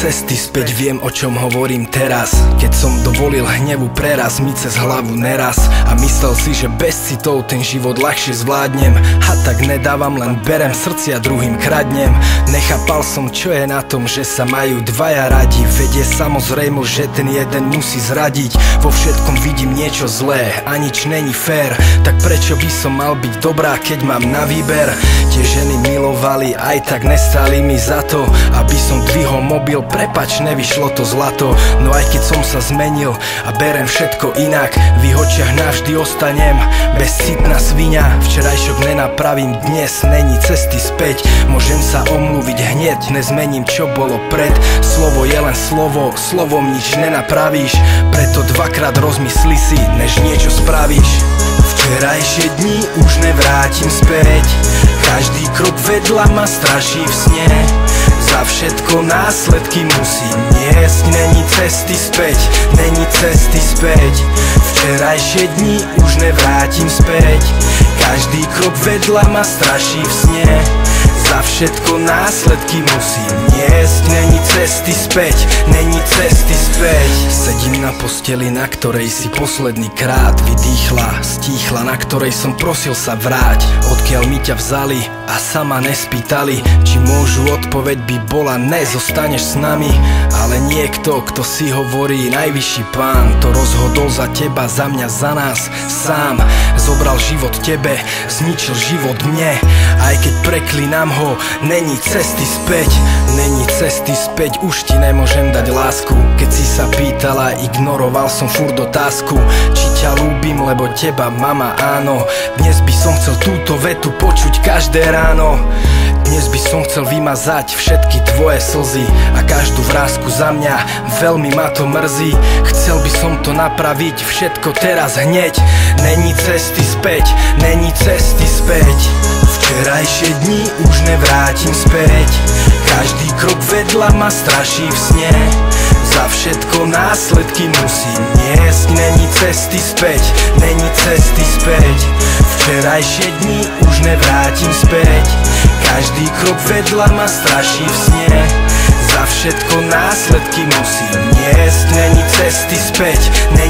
cesty späť, viem o čom hovorím teraz. Keď som dovolil hnevu preraz mi cez hlavu neraz a myslel si, že bez citov ten život ľahšie zvládnem. A tak nedávam, len berem srdcia druhým kradnem. Nechápal som, čo je na tom, že sa majú dvaja radi. Veď je samozrejmo, že ten jeden musí zradiť. Vo všetkom vidím niečo zlé a nič není fér. Tak prečo by som mal byť dobrá, keď mám na výber? Tie ženy milovali, aj tak nestali mi za to, aby som dvihol mobil, prepač, nevyšlo to zlato. No aj keď som sa zmenil a berem všetko inak, v ich očiach navždy ostanem bezcitná sviňa. Včerajšok nenapravím, dnes není cesty späť. Môžem sa omluviť hneď, nezmením čo bolo pred. Slovo je len slovo, slovom nič nenapravíš. Preto dvakrát rozmysli si, než niečo spravíš. Včerajšie dni už nevrátim späť. Každý krok vedľa ma straší v sne. Za všetko následky musím niesť. Není cesty späť, není cesty späť. Včerajšie dni už nevrátim späť. Každý krok vedľa ma straší v sne. Za všetko následky musím niesť. Není cesty späť, není cesty späť. Sedím na posteli, na ktorej si posledný krát vydýchla, stíchla, na ktorej som prosil sa vráť. Odkiaľ mi ťa vzali a sama nespýtali, či môžu, odpoveď by bola ne, zostaneš s nami. Ale niekto, kto si hovorí najvyšší pán, to rozhodol za teba, za mňa, za nás sám. Zobral život tebe, zničil život mne. Aj keď preklínam ho, není cesty späť. Není cesty späť, už ti nemôžem dať lásku. Keď si sa pýtala, ignoroval som furt otázku, či ťa ľúbim, lebo teba, mama, áno. Dnes by som chcel túto vetu počuť každé ráno. Dnes by som chcel vymazať všetky tvoje slzy a každú vrásku za mňa, veľmi ma to mrzí. Chcel by som to napraviť všetko teraz hneď. Není cesty späť, není cesty späť. Včerajšie dni už nevrátim späť. Každý krok vedľa ma straší v sne. Za všetko následky musím niesť. Není cesty späť, není cesty späť. Včerajšie dni už nevrátim späť. Každý krok vedľa ma straší v sne. Za všetko následky musím niesť. Není cesty späť, není